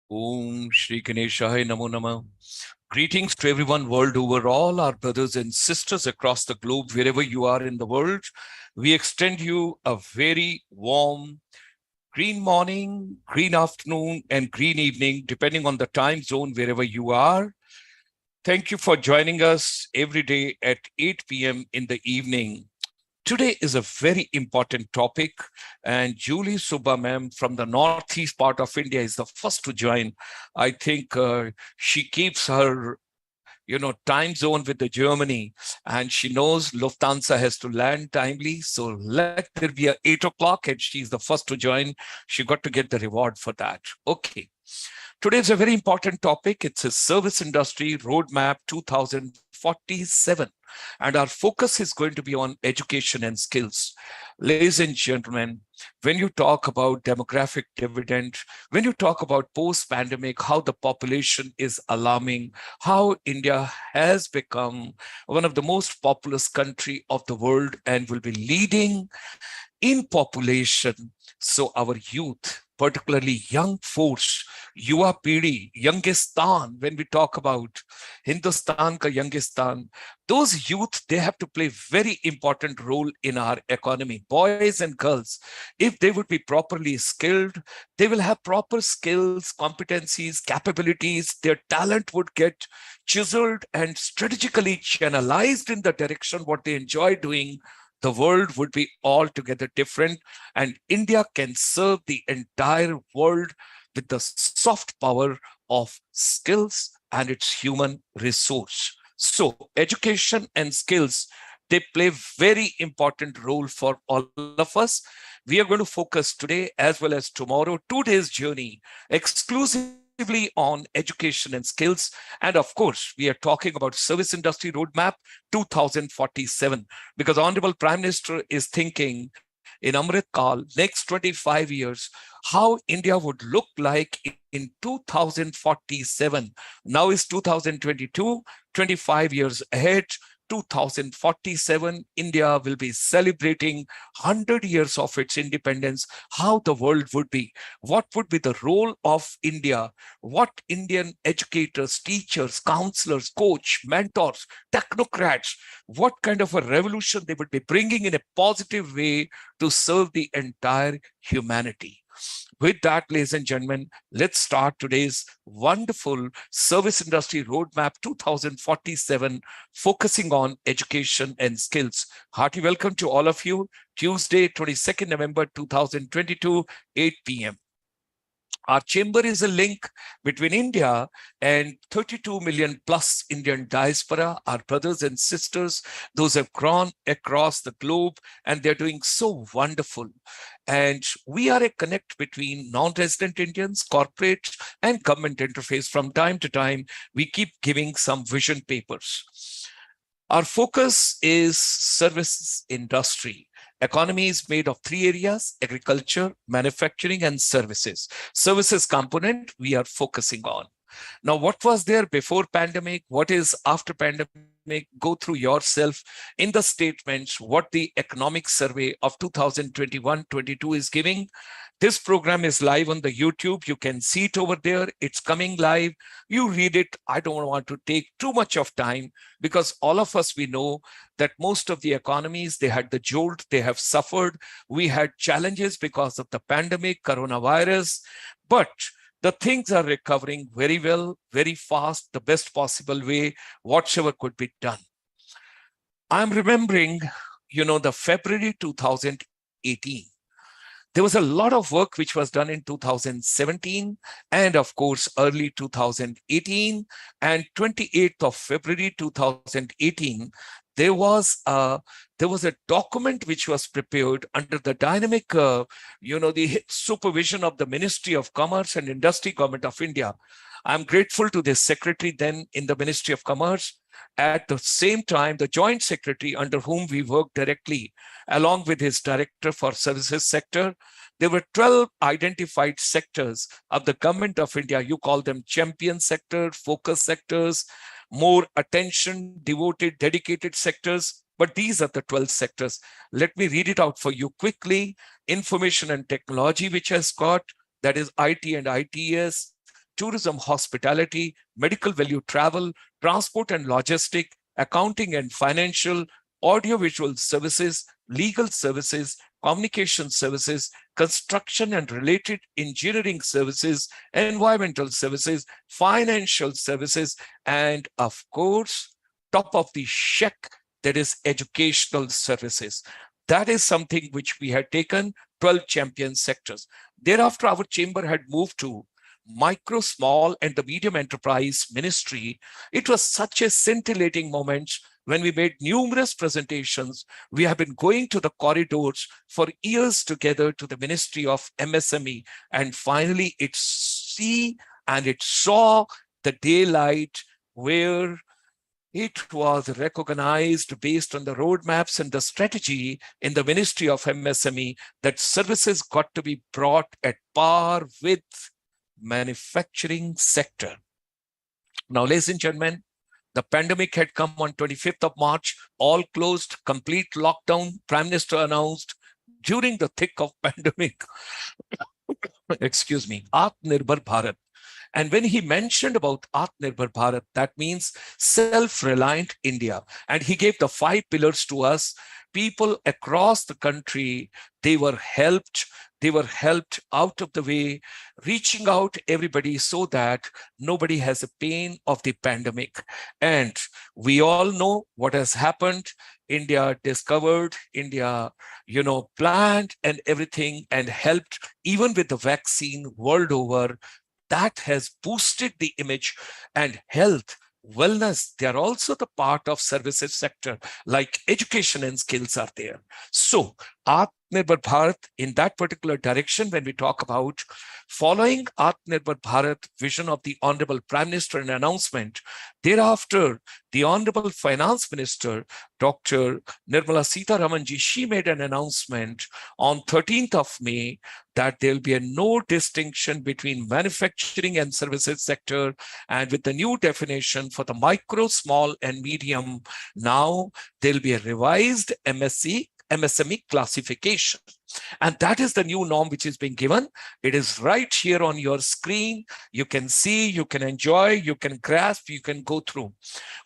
Om Shri Ganeshaya Namo Namah. Greetings to everyone world over, all our brothers and sisters across the globe, wherever you are in the world. We extend you a very warm green morning, green afternoon, and green evening, depending on the time zone wherever you are. Thank you for joining us every day at 8 p.m. in the evening. Today is a very important topic, and Julie Subba ma'am from the northeast part of India is the first to join. I think she keeps her time zone with the Germany, and she knows Lufthansa has to land timely. So let there be a 8 o'clock, and she's the first to join. She got to get the reward for that. Okay. Today is a very important topic. It's a service industry roadmap 2047. And our focus is going to be on education and skills. Ladies and gentlemen, when you talk about demographic dividend, when you talk about post-pandemic, how the population is alarming, how India has become one of the most populous country of the world and will be leading in population. So our youth, particularly young force, Yuva Pidi, Youngistan, when we talk about Hindustan ka Youngistan, those youth, they have to play very important role in our economy. Boys and girls, if they would be properly skilled, they will have proper skills, competencies, capabilities. Their talent would get chiseled and strategically channelized in the direction what they enjoy doing. The world would be altogether different, and India can serve the entire world with the soft power of skills and its human resource. So education and skills, they play very important role for all of us. We are going to focus today as well as tomorrow, 2 days journey exclusively on education and skills. And of course, we are talking about service industry roadmap 2047, because Honorable Prime Minister is thinking in Amrit Kal, next 25 years, how India would look like in 2047. Now is 2022, 25 years ahead. 2047, India will be celebrating 100 years of its independence. How the world would be, what would be the role of India, what Indian educators, teachers, counselors, coach, mentors, technocrats, what kind of a revolution they would be bringing in a positive way to serve the entire humanity. With that, ladies and gentlemen, let's start today's wonderful service industry roadmap 2047, focusing on education and skills. Hearty welcome to all of you. Tuesday, 22nd November 2022, 8 p.m. Our chamber is a link between India and 32 million plus Indian diaspora, our brothers and sisters. Those have gone across the globe and they're doing so wonderful. And we are a connect between non-resident Indians, corporate and government interface. From time to time, we keep giving some vision papers. Our focus is services industry. Economy is made of three areas: agriculture, manufacturing, and services. Services component we are focusing on. Now, what was there before pandemic? What is after pandemic? Go through yourself in the statements what the economic survey of 2021-22 is giving. This program is live on the YouTube. You can see it over there. It's coming live. You read it. I don't want to take too much of time, because all of us, we know that most of the economies, they had the jolt, they have suffered. We had challenges because of the pandemic, coronavirus, but the things are recovering very well, very fast, the best possible way, whatever could be done. I'm remembering, the February 2018. There was a lot of work which was done in 2017 and of course early 2018, and 28th of February 2018, there was a document which was prepared under the dynamic, the supervision of the Ministry of Commerce and Industry, Government of India. I'm grateful to the secretary then in the Ministry of Commerce. At the same time, the joint secretary under whom we work directly, along with his director for services sector, there were 12 identified sectors of the Government of India. You call them champion sector, focus sectors, more attention devoted, dedicated sectors. But these are the 12 sectors. Let me read it out for you quickly. Information and technology, which has got, that is IT and ITS. tourism, hospitality, medical value travel, transport and logistic, accounting and financial, audiovisual services, legal services, communication services, construction and related engineering services, environmental services, financial services, and of course, top of the check, that is educational services. That is something which we had taken 12 champion sectors. Thereafter, our chamber had moved to micro, small, and the medium enterprise ministry. It was such a scintillating moment when we made numerous presentations. We have been going to the corridors for years together to the Ministry of MSME, and finally it saw the daylight, where it was recognized based on the roadmaps and the strategy in the Ministry of MSME that services got to be brought at par with manufacturing sector. Now, ladies and gentlemen, the pandemic had come on 25th of March, all closed, complete lockdown. Prime Minister announced during the thick of pandemic, excuse me, Atmanirbhar Bharat. And when he mentioned about Atmanirbhar Bharat, that means self-reliant India. And he gave the 5 pillars to us. People across the country, they were helped out of the way, reaching out everybody so that nobody has a pain of the pandemic. And we all know what has happened. India discovered, India, planned and everything and helped even with the vaccine world over. That has boosted the image, and health, wellness, they are also the part of services sector, like education and skills are there. So Atmanirbhar Bharat, in that particular direction, when we talk about following Atmanirbhar Bharat vision of the Honorable Prime Minister and announcement, thereafter, the Honorable Finance Minister, Dr. Nirmala Sitharamanji, she made an announcement on 13th of May that there will be no distinction between manufacturing and services sector. And with the new definition for the micro, small, and medium, now there will be a revised MSME classification. And that is the new norm which is being given. It is right here on your screen. You can see, you can enjoy, you can grasp, you can go through.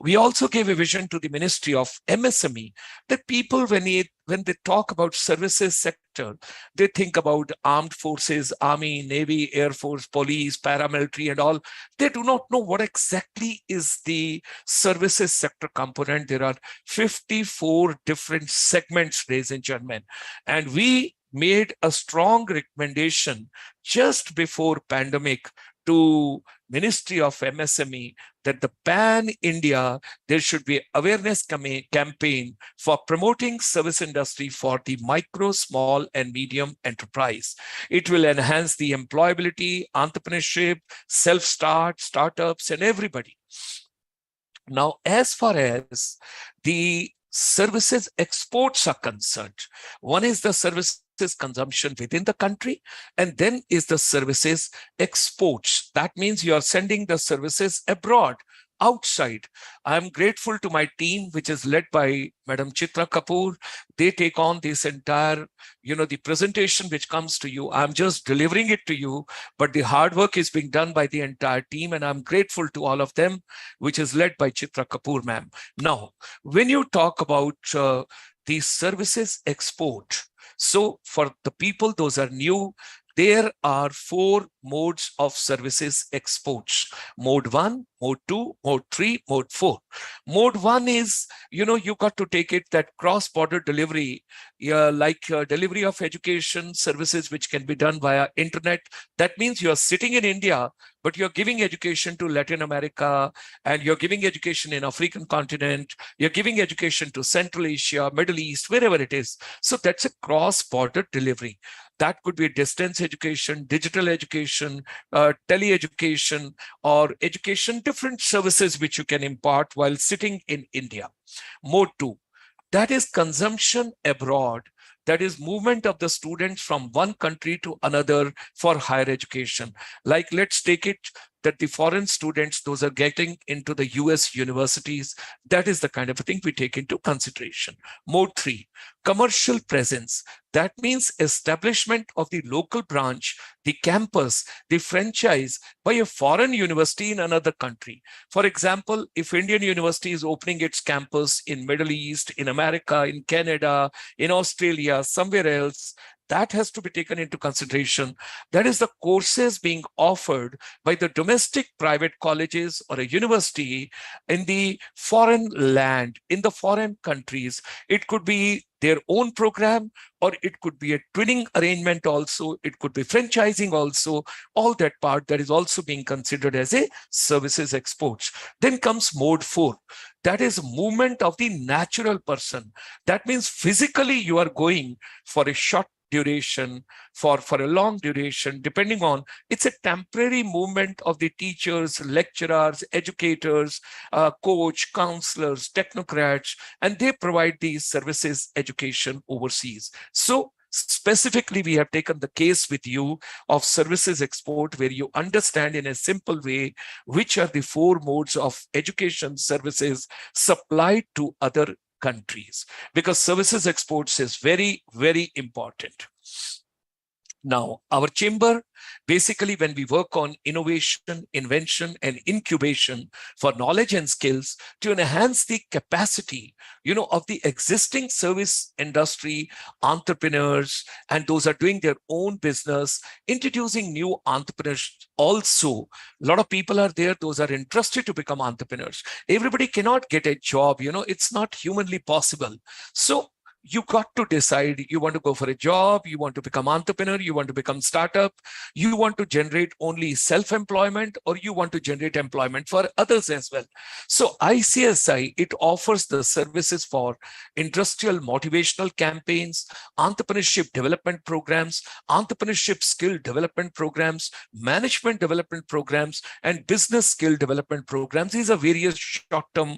We also gave a vision to the Ministry of MSME that people, when they talk about services sector, they think about armed forces, army, navy, air force, police, paramilitary, and all. They do not know what exactly is the services sector component. There are 54 different segments, ladies and gentlemen. And we made a strong recommendation just before pandemic to Ministry of MSME that the pan-India, there should be awareness campaign for promoting service industry for the micro, small, and medium enterprise. It will enhance the employability, entrepreneurship, self-start, startups, and everybody. Now, as far as the services exports are concerned, one is the services consumption within the country, and then is the services exports. That means you are sending the services abroad, outside. I'm grateful to my team, which is led by Madam Chitra Kapoor. They take on this entire, the presentation which comes to you. I'm just delivering it to you, but the hard work is being done by the entire team, and I'm grateful to all of them, which is led by Chitra Kapoor, ma'am. Now, when you talk about the services export, so for the people, those are new, there are 4 modes of services exports. Mode 1, Mode 2, Mode 3, Mode 4. Mode 1 is, you got to take it that cross-border delivery, like delivery of education services, which can be done via internet. That means you are sitting in India, but you're giving education to Latin America, and you're giving education in African continent, you're giving education to Central Asia, Middle East, wherever it is. So that's a cross-border delivery. That could be distance education, digital education, tele-education, or education, different services which you can impart while sitting in India. Mode 2, that is consumption abroad. That is movement of the students from one country to another for higher education. Like, let's take it, that the foreign students, those are getting into the US universities, that is the kind of a thing we take into consideration. Mode 3, commercial presence. That means establishment of the local branch, the campus, the franchise by a foreign university in another country. For example, if Indian University is opening its campus in Middle East, in America, in Canada, in Australia, somewhere else, that has to be taken into consideration. That is the courses being offered by the domestic private colleges or a university in the foreign land, in the foreign countries. It could be their own program, or it could be a twinning arrangement also. It could be franchising also. All that part that is also being considered as a services exports. Then comes mode 4. That is movement of the natural person. That means physically you are going for a short duration, for a long duration, depending on, it's a temporary movement of the teachers, lecturers, educators, coach, counselors, technocrats, and they provide these services education overseas. So specifically, we have taken the case with you of services export, where you understand in a simple way which are the 4 modes of education services supplied to other countries, because services exports is very, very important. Now, our chamber, basically, when we work on innovation, invention, and incubation for knowledge and skills to enhance the capacity, of the existing service industry entrepreneurs, and those are doing their own business, introducing new entrepreneurs. Also, a lot of people are there, those are interested to become entrepreneurs. Everybody cannot get a job, it's not humanly possible. So you got to decide, you want to go for a job, you want to become entrepreneur, you want to become startup, you want to generate only self-employment, or you want to generate employment for others as well. So ICSI, it offers the services for industrial motivational campaigns, entrepreneurship development programs, entrepreneurship skill development programs, management development programs, and business skill development programs. These are various short-term,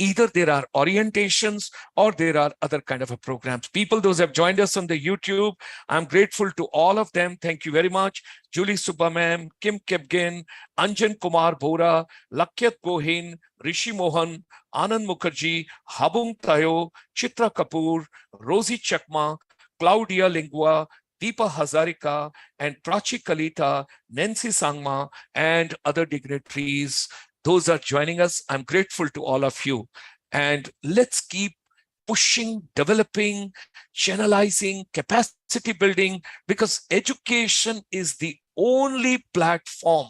either there are orientations or there are other kind of a programs. People, those have joined us on the YouTube, I'm grateful to all of them. Thank you very much. Julie Subba ma'am, Kim Kepgin, Anjan Kumar Bora, Lakyat Gohin, Rishi Mohan, Anand Mukherjee, Habung Tayo, Chitra Kapoor, Rosie Chakma, Claudia Lingua, Deepa Hazarika, and Prachi Kalita, Nancy Sangma, and other dignitaries. Those are joining us. I'm grateful to all of you. And let's keep pushing, developing, channelizing, capacity building, because education is the only platform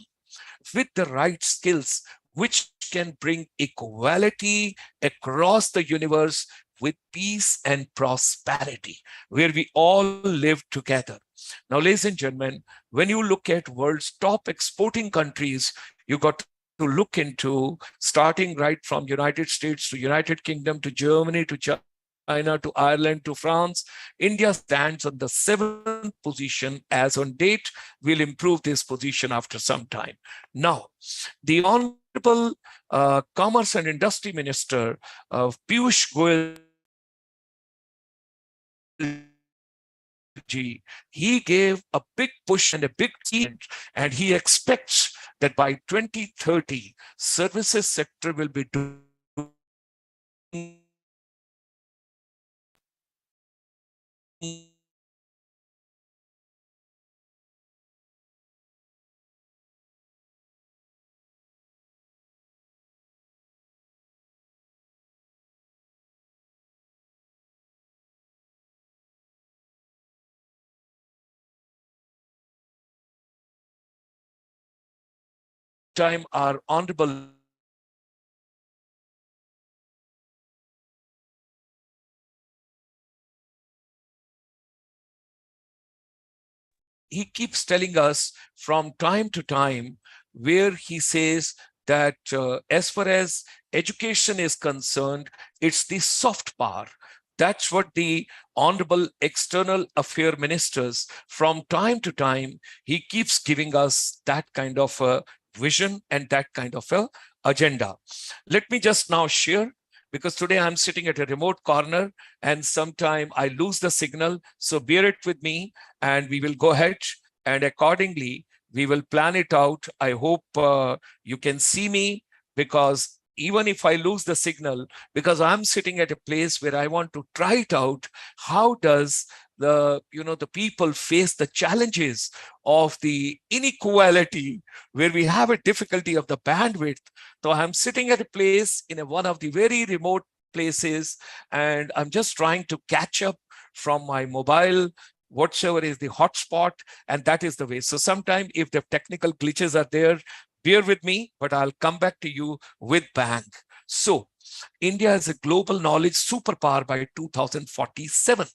with the right skills which can bring equality across the universe with peace and prosperity, where we all live together. Now, ladies and gentlemen, when you look at world's top exporting countries, you got to look into, starting right from United States to United Kingdom to Germany to China to Ireland to France. India stands on the 7th position as on date. We'll improve this position after some time. Now, the Honorable Commerce and Industry Minister, Piyush Goyal, he gave a big push and a big change, and he expects that by 2030, services sector will be doing time our Honorable he keeps telling us from time to time, where he says that as far as education is concerned, it's the soft power. That's what the Honorable External Affairs Ministers, from time to time, he keeps giving us that kind of a vision and that kind of a agenda. Let me just now share, because today I'm sitting at a remote corner and sometime I lose the signal. So bear it with me and we will go ahead, and accordingly We will plan it out. I hope you can see me, because even if I lose the signal, because I'm sitting at a place where I want to try it out, how does the people face the challenges of the inequality, where we have a difficulty of the bandwidth. So I'm sitting at a place in one of the very remote places, and I'm just trying to catch up from my mobile, whatsoever is the hotspot, and that is the way. So sometime if the technical glitches are there, bear with me, but I'll come back to you with bang. So India is a global knowledge superpower by 2047.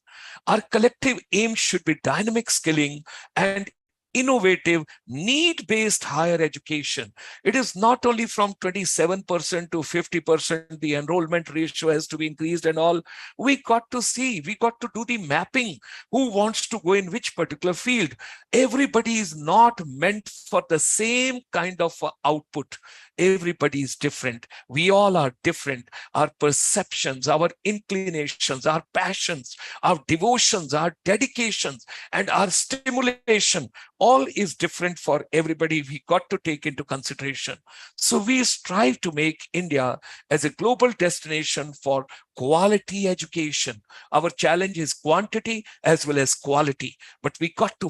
Our collective aim should be dynamic skilling and innovative, need-based higher education. It is not only from 27% to 50%, the enrollment ratio has to be increased and all. We got to see, we got to do the mapping. Who wants to go in which particular field? Everybody is not meant for the same kind of output. Everybody is different. We all are different. Our perceptions, our inclinations, our passions, our devotions, our dedications, and our stimulation, all is different for everybody. We got to take into consideration. So we strive to make India as a global destination for quality education. Our challenge is quantity as well as quality, but we got to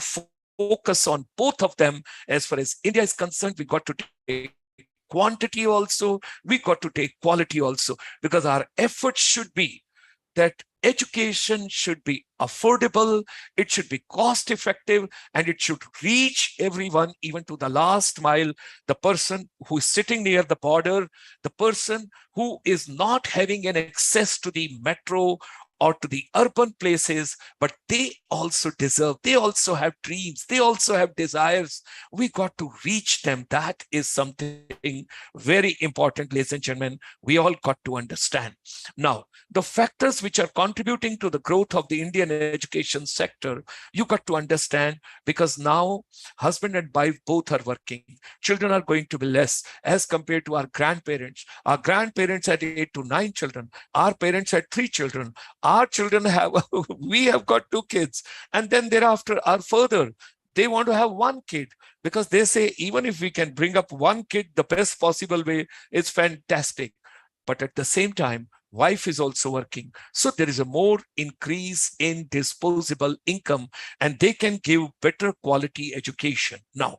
focus on both of them. As far as India is concerned, we got to take quantity also, we got to take quality also, because our efforts should be that education should be affordable, it should be cost effective, and it should reach everyone, even to the last mile. The person who is sitting near the border, the person who is not having an access to the metro or to the urban places, but they also deserve, they also have dreams, they also have desires. We got to reach them. That is something very important, ladies and gentlemen. We all got to understand. Now, the factors which are contributing to the growth of the Indian education sector, you got to understand, because now husband and wife both are working. Children are going to be less as compared to our grandparents. Our grandparents had 8 to 9 children. Our parents had 3 children. Our children have, we have got 2 kids. And then thereafter are further. They want to have 1 kid, because they say, even if we can bring up 1 kid the best possible way, it's fantastic. But at the same time, wife is also working. So there is a more increase in disposable income, and they can give better quality education. Now,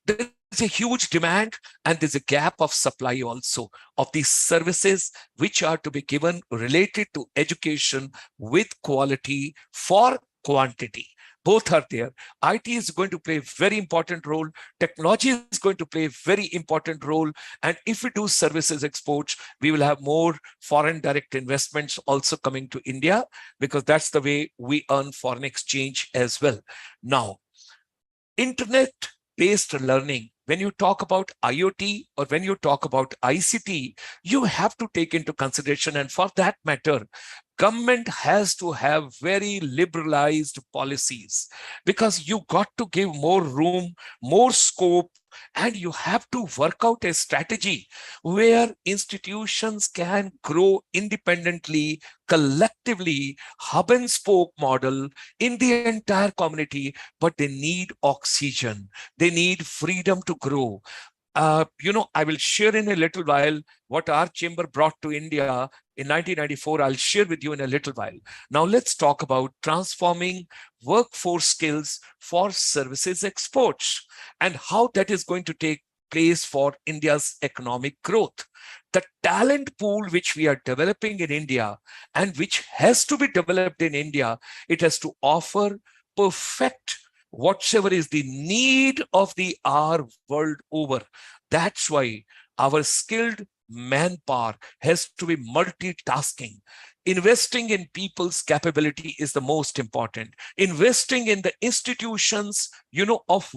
there is a huge demand, and there's a gap of supply also of these services which are to be given related to education with quality for quantity. Both are there. IT is going to play a very important role. Technology is going to play a very important role. And if we do services exports, we will have more foreign direct investments also coming to India, because that's the way we earn foreign exchange as well. Now, internet-based learning, when you talk about IoT or when you talk about ICT, you have to take into consideration, and for that matter, government has to have very liberalized policies, because you got to give more room, more scope, and you have to work out a strategy where institutions can grow independently, collectively, hub and spoke model in the entire community, but they need oxygen. They need freedom to grow. I will share in a little while what our chamber brought to India in 1994. I'll share with you in a little while. Now let's talk about transforming workforce skills for services exports and how that is going to take place for India's economic growth. The talent pool which we are developing in India and which has to be developed in India, it has to offer perfect whatsoever is the need of the hour world over. That's why our skilled manpower has to be multitasking. Investing in people's capability is the most important. Investing in the institutions, of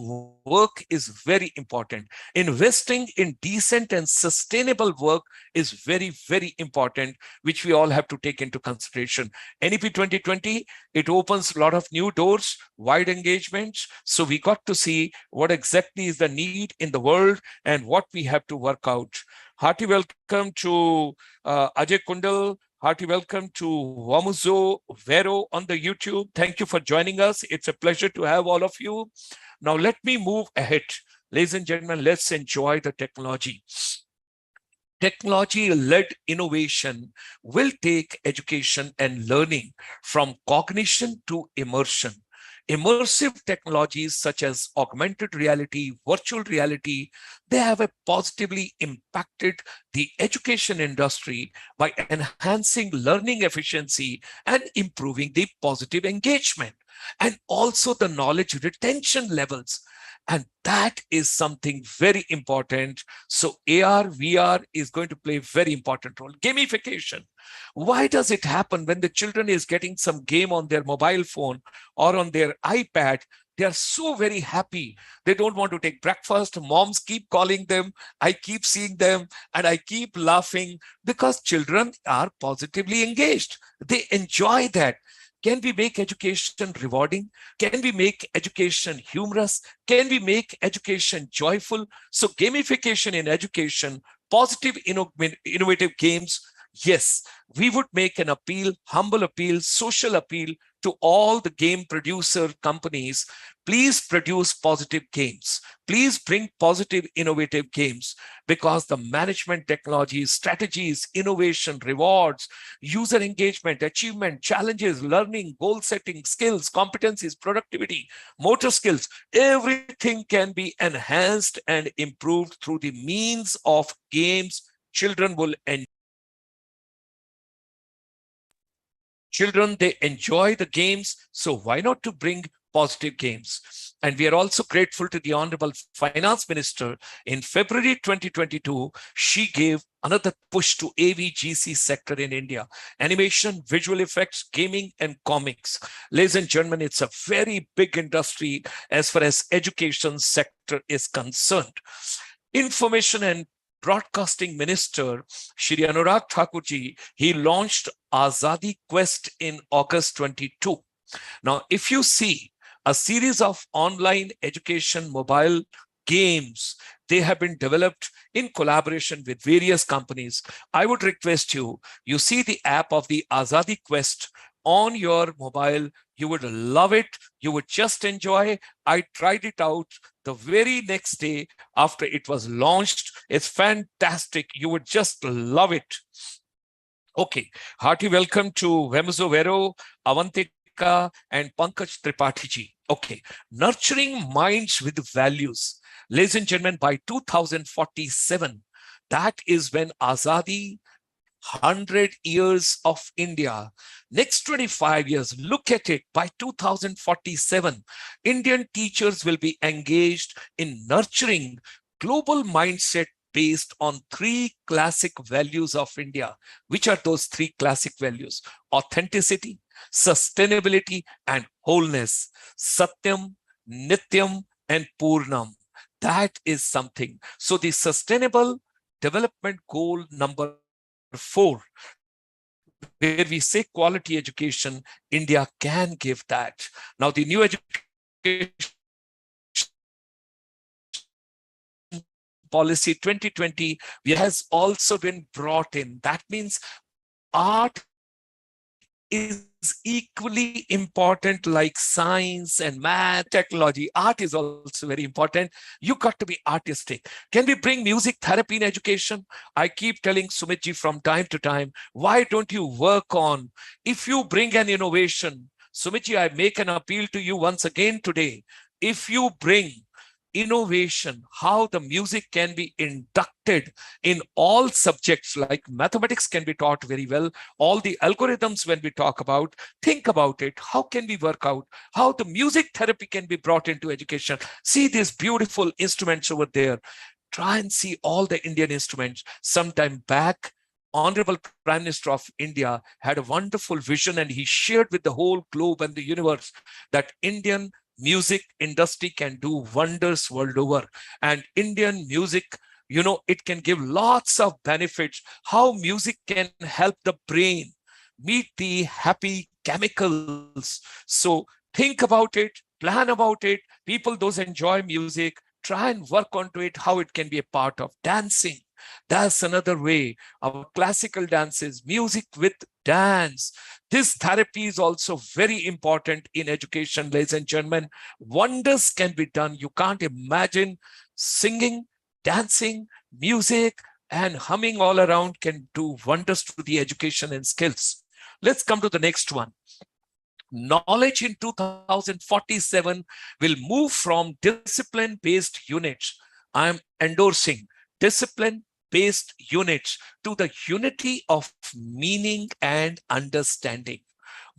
work is very important. Investing in decent and sustainable work is very, very important, which we all have to take into consideration. NEP 2020, it opens a lot of new doors, wide engagements. So we got to see what exactly is the need in the world and what we have to work out. Hearty welcome to Ajay Kundal. Hearty welcome to Wamuzo Vero on the YouTube. Thank you for joining us. It's a pleasure to have all of you. Now let me move ahead. Ladies and gentlemen, let's enjoy the technology. Technology-led innovation will take education and learning from cognition to immersion. Immersive technologies such as augmented reality, virtual reality, they have positively impacted the education industry by enhancing learning efficiency and improving the positive engagement and also the knowledge retention levels. And that is something very important. So AR, VR is going to play a very important role. Gamification. Why does it happen when the children is getting some game on their mobile phone or on their iPad? They are so very happy. They don't want to take breakfast. Moms keep calling them. I keep seeing them and I keep laughing because children are positively engaged. They enjoy that. Can we make education rewarding? Can we make education humorous? Can we make education joyful? So gamification in education, positive innovative games, yes, we would make an appeal, humble appeal, social appeal to all the game producer companies. Please produce positive games. Please bring positive, innovative games because the management technologies, strategies, innovation, rewards, user engagement, achievement, challenges, learning, goal setting, skills, competencies, productivity, motor skills, everything can be enhanced and improved through the means of games. Children will enjoy. Children, they enjoy the games, so why not to bring positive games? And we are also grateful to the Honorable Finance Minister. In February 2022, she gave another push to AVGC sector in India: animation, visual effects, gaming, and comics. Ladies and gentlemen, it's a very big industry as far as education sector is concerned. Information and Broadcasting Minister, Shri Anurag Thakurji, he launched Azadi Quest in August 22. Now, if you see a series of online education mobile games, they have been developed in collaboration with various companies. I would request you, you see the app of the Azadi Quest on your mobile, you would love it. You would just enjoy. I tried it out the very next day after it was launched. It's fantastic. You would just love it. Okay, hearty welcome to Wamuzo Vero, Avantika, and Pankaj Tripathi ji. Okay, nurturing minds with values. Ladies and gentlemen, by 2047, that is when Azadi 100 years of India. Next 25 years, look at it. By 2047, Indian teachers will be engaged in nurturing global mindset based on three classic values of India. Which are those three classic values? Authenticity, sustainability, and wholeness. Satyam, Nityam, and Purnam. That is something. So the sustainable development goal number 4, where we say quality education, India can give that. Now, the new education policy 2020 has also been brought in. That means art is equally important like science and math, technology. Art is also very important. You got to be artistic. Can we bring music therapy in education? I keep telling Sumitji from time to time, why don't you work on, if you bring an innovation, Sumitji, I make an appeal to you once again today. If you bring innovation, how the music can be inducted in all subjects, like mathematics can be taught very well, all the algorithms when we talk about, think about it, how can we work out, how the music therapy can be brought into education. See these beautiful instruments over there. Try and see all the Indian instruments. Sometime back, Honorable Prime Minister of India had a wonderful vision and he shared with the whole globe and the universe that Indian music industry can do wonders world over. And Indian music, you know, it can give lots of benefits. How music can help the brain meet the happy chemicals. So think about it, plan about it. People, those enjoy music, try and work onto it, how it can be a part of dancing. That's another way. Our classical dances, music with dance. This therapy is also very important in education, ladies and gentlemen. Wonders can be done. You can't imagine singing, dancing, music, and humming all around can do wonders to the education and skills. Let's come to the next one. Knowledge in 2047 will move from discipline-based units. I'm endorsing discipline-based units to the unity of meaning and understanding.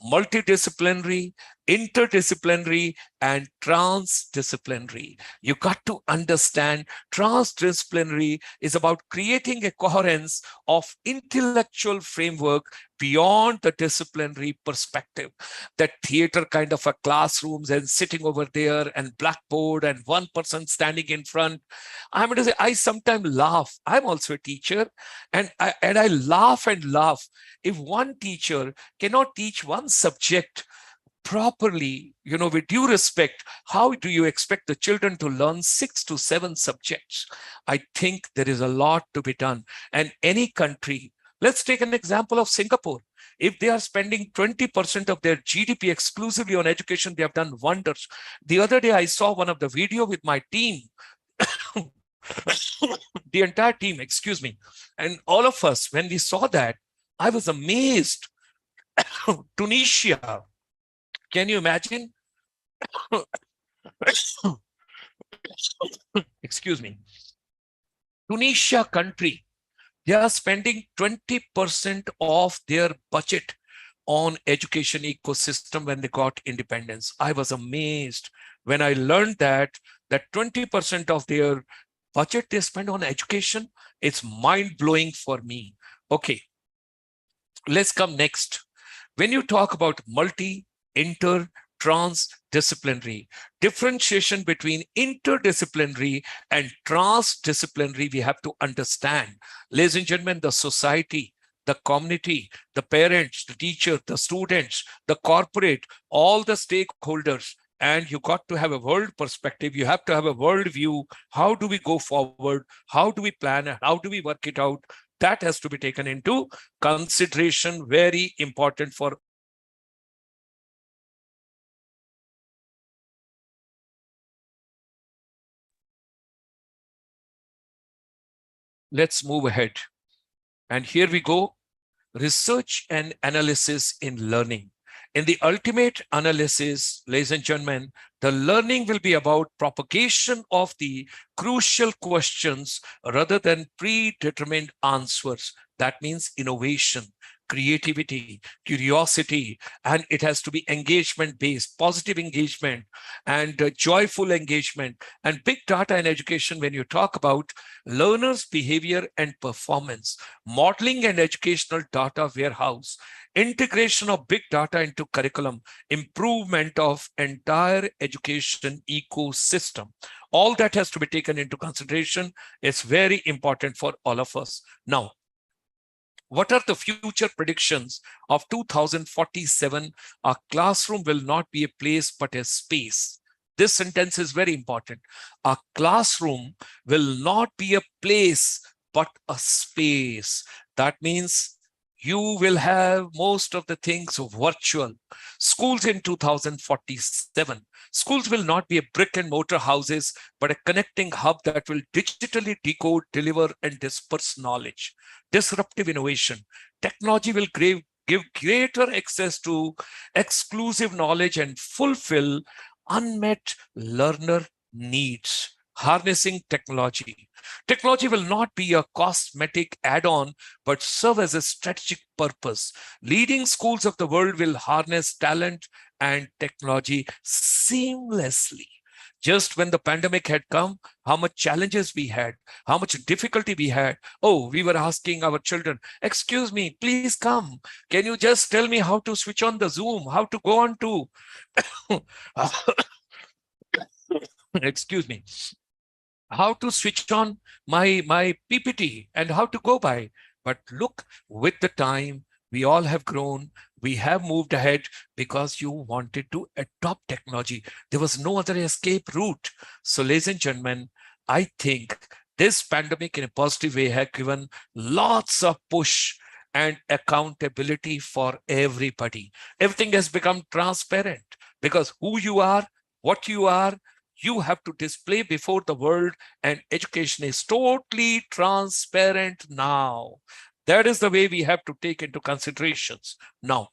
Multidisciplinary, interdisciplinary, and transdisciplinary. You got to understand transdisciplinary is about creating a coherence of intellectual framework beyond the disciplinary perspective. That theater kind of a classrooms and sitting over there and blackboard and one person standing in front. I'm going to say, I sometimes laugh. I'm also a teacher, and I laugh and laugh. If one teacher cannot teach one subject properly, with due respect, how do you expect the children to learn 6 to 7 subjects? I think there is a lot to be done. And any country, let's take an example of Singapore. If they are spending 20% of their GDP exclusively on education, they have done wonders. The other day, I saw one of the video with my team, the entire team, excuse me. And all of us, when we saw that, I was amazed. Tunisia, can you imagine? Excuse me. Tunisia country, they are spending 20% of their budget on education ecosystem when they got independence. I was amazed when I learned that 20% of their budget they spend on education. It's mind-blowing for me. Okay, let's come next. When you talk about multi, inter, transdisciplinary, differentiation between interdisciplinary and transdisciplinary, we have to understand. Ladies and gentlemen, the society, the community, the parents, the teacher, the students, the corporate, all the stakeholders, and you got to have a world perspective. You have to have a world view. How do we go forward? How do we plan? How do we work it out? That has to be taken into consideration. Very important for let's move ahead. And here we go. Research and analysis in learning. In the ultimate analysis, ladies and gentlemen, the learning will be about propagation of the crucial questions rather than predetermined answers. That means innovation, creativity, curiosity, and it has to be engagement-based, positive engagement, and joyful engagement. And big data in education, when you talk about learners' behavior and performance, modeling and educational data warehouse, integration of big data into curriculum, improvement of entire education ecosystem. All that has to be taken into consideration. It's very important for all of us. Now, what are the future predictions of 2047? Our classroom will not be a place, but a space. This sentence is very important. Our classroom will not be a place, but a space. That means you will have most of the things virtual. Schools in 2047. Schools will not be a brick and mortar houses, but a connecting hub that will digitally decode, deliver, and disperse knowledge. Disruptive innovation. Technology will give greater access to exclusive knowledge and fulfill unmet learner needs. Harnessing technology. Technology will not be a cosmetic add-on, but serve as a strategic purpose. Leading schools of the world will harness talent and technology seamlessly. Just when the pandemic had come, how much challenges we had, how much difficulty we had. Oh, we were asking our children, excuse me, please come. Can you just tell me how to switch on the Zoom, how to go on to, excuse me, how to switch on my PPT and how to go by. But look, with the time, we all have grown. We have moved ahead because you wanted to adopt technology. There was no other escape route. So ladies and gentlemen, I think This pandemic in a positive way has given lots of push and accountability for everybody. Everything has become transparent because who you are, what you have to display before the world, and education is totally transparent now. That is the way we have to take into considerations. Now,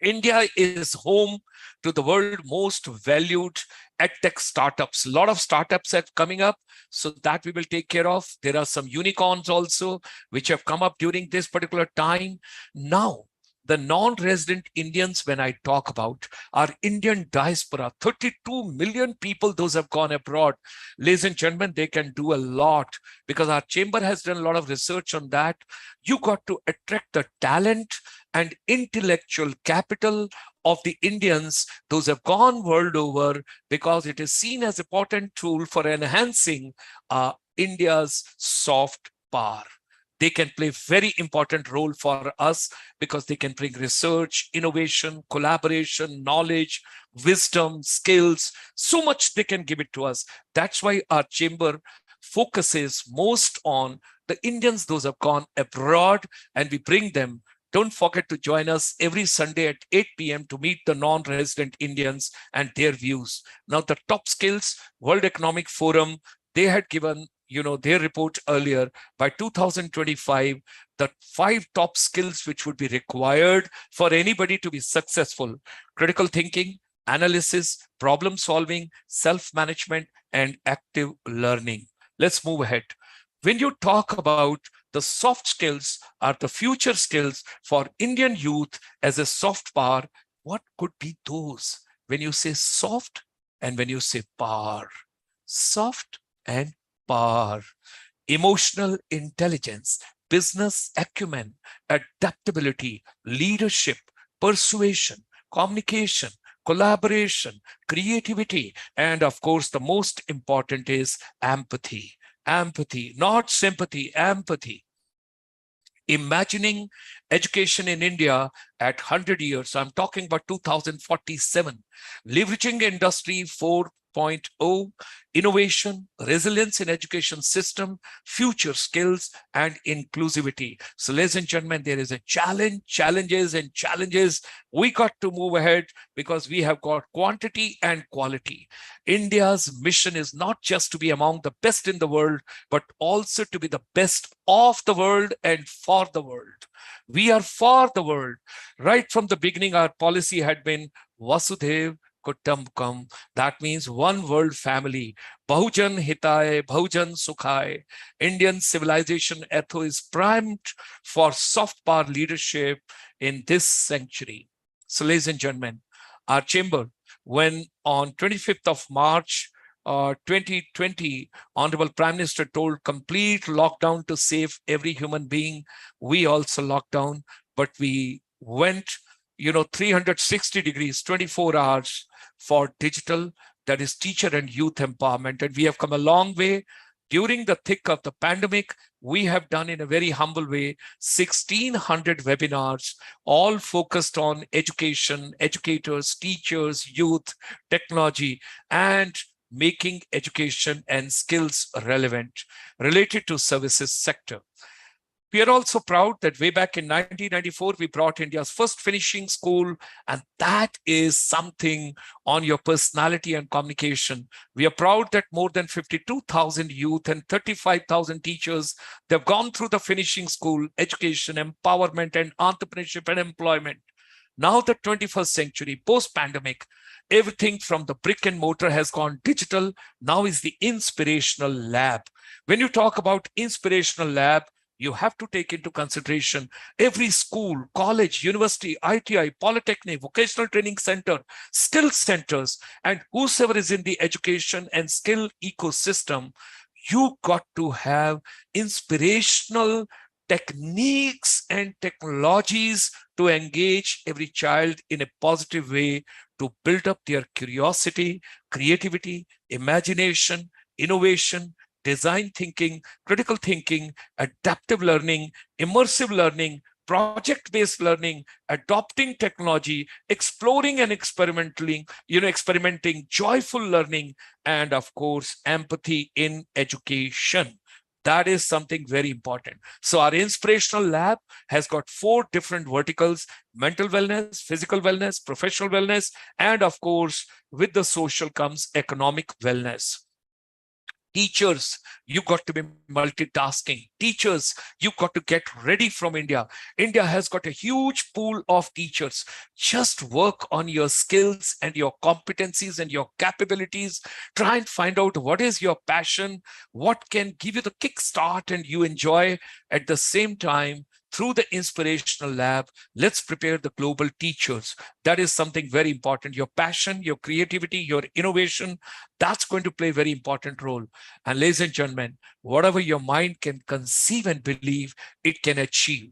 India is home to the world most valued edtech startups. A lot of startups are coming up, so that we will take care of. There are some unicorns also, which have come up during this particular time. Now, the non-resident Indians, when I talk about, are Indian diaspora, 32 million people, those have gone abroad. Ladies and gentlemen, they can do a lot because our chamber has done a lot of research on that. You got to attract the talent and intellectual capital of the Indians, those have gone world over, because it is seen as an important tool for enhancing India's soft power. They can play very important role for us because they can bring research, innovation, collaboration, knowledge, wisdom, skills, so much they can give it to us. That's why our chamber focuses most on the Indians, those have gone abroad, and we bring them. Don't forget to join us every Sunday at 8 p.m. to meet the non-resident Indians and their views. Now, the top skills, World Economic Forum, they had given their report earlier. By 2025, the 5 top skills which would be required for anybody to be successful: critical thinking, analysis, problem solving, self-management, and active learning. Let's move ahead. When you talk about the soft skills are the future skills for Indian youth as a soft power, what could be those? When you say soft and when you say power, soft and power, emotional intelligence, business acumen, adaptability, leadership, persuasion, communication, collaboration, creativity, and of course, the most important is empathy. Empathy, not sympathy, empathy. Imagining education in India at 100 years, so I'm talking about 2047, leveraging Industry 4.0, innovation, resilience in education system, future skills, and inclusivity. So ladies and gentlemen, there is a challenges. We got to move ahead because we have got quantity and quality. India's mission is not just to be among the best in the world, but also to be the best of the world and for the world. We are for the world. Right from the beginning, our policy had been Vasudhaiv Kutumbakam. That means one world family. Bahujan Hitay, Bahujan Sukhay. Indian civilization ethos is primed for soft power leadership in this century. So ladies and gentlemen, our chamber, when on 25th of March, 2020, Honorable Prime Minister told complete lockdown to save every human being, we also locked down, but we went 360 degrees, 24 hours for digital, that is teacher and youth empowerment. And we have come a long way. During the thick of the pandemic, we have done in a very humble way 1,600 webinars, all focused on education, educators, teachers, youth, technology, and making education and skills relevant, related to services sector. We are also proud that way back in 1994, we brought India's first finishing school, and that is something on your personality and communication. We are proud that more than 52,000 youth and 35,000 teachers, they've gone through the finishing school, education, empowerment, and entrepreneurship and employment. Now the 21st century, post-pandemic, everything from the brick and mortar has gone digital. Now is the inspirational lab. When you talk about inspirational lab, you have to take into consideration every school, college, university, ITI, polytechnic, vocational training center, skill centers, and whosoever is in the education and skill ecosystem, you got to have inspirational techniques and technologies to engage every child in a positive way to build up their curiosity, creativity, imagination, innovation, design thinking, critical thinking, adaptive learning, immersive learning, project-based learning, adopting technology, exploring and experimenting, joyful learning, and of course, empathy in education. That is something very important. So our inspirational lab has got 4 different verticals: mental wellness, physical wellness, professional wellness, and of course, with the social comes economic wellness. Teachers, you got to be multitasking. Teachers, you got to get ready from India. India has got a huge pool of teachers. Just work on your skills and your competencies and your capabilities. Try and find out what is your passion, what can give you the kickstart and you enjoy. At the same time, through the inspirational lab, let's prepare the global teachers. That is something very important. Your passion, your creativity, your innovation, that's going to play a very important role. And ladies and gentlemen, whatever your mind can conceive and believe, it can achieve.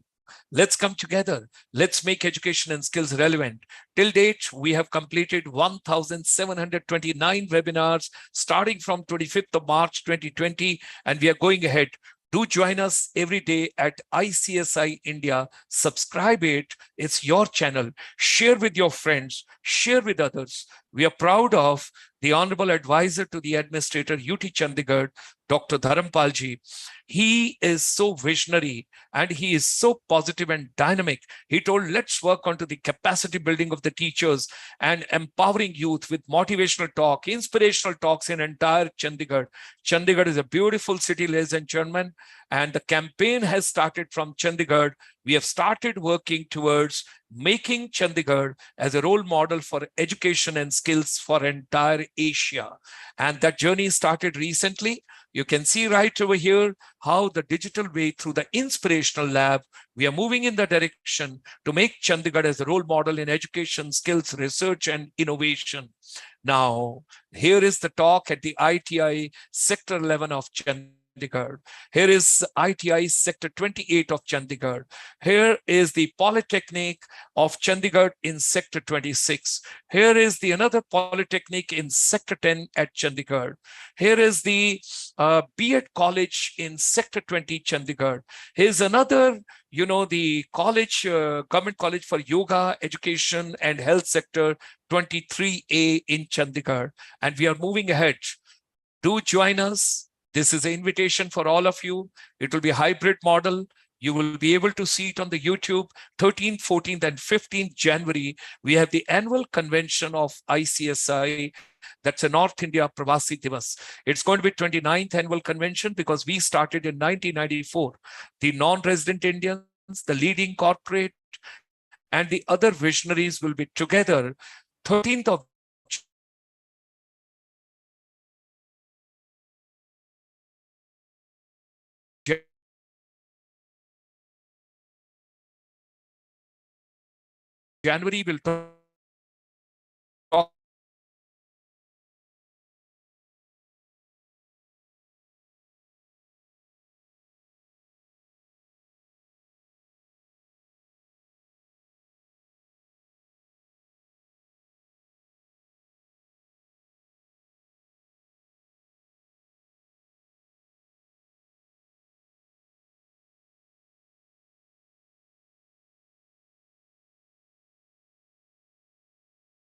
Let's come together. Let's make education and skills relevant. Till date, we have completed 1,729 webinars starting from 25th of March 2020, and we are going ahead. Do join us every day at ICSI India. Subscribe it. It's your channel. Share with your friends. Share with others. We are proud of the Honorable Advisor to the Administrator, UT Chandigarh, Dr. Dharampalji. He is so visionary and he is so positive and dynamic. He told, let's work onto the capacity building of the teachers and empowering youth with motivational talk, inspirational talks in entire Chandigarh. Chandigarh is a beautiful city, ladies and gentlemen, and the campaign has started from Chandigarh. We have started working towards making Chandigarh as a role model for education and skills for entire Asia. And that journey started recently. You can see right over here how the digital way through the inspirational lab, we are moving in the direction to make Chandigarh as a role model in education, skills, research, and innovation. Now, here is the talk at the ITI Sector 11 of Chandigarh. Here is ITI Sector 28 of Chandigarh. Here is the Polytechnic of Chandigarh in Sector 26. Here is the another Polytechnic in Sector 10 at Chandigarh. Here is the B.Ed College in Sector 20, Chandigarh. Here's another, the college, Government College for Yoga, Education and Health Sector 23A in Chandigarh. And we are moving ahead. Do join us. This is an invitation for all of you. It will be a hybrid model. You will be able to see it on the YouTube. 13th, 14th, and 15th January, we have the annual convention of ICSI. That's a North India Pravasi Divas. It's going to be 29th annual convention because we started in 1994. The non-resident Indians, the leading corporate, and the other visionaries will be together. 13th of January will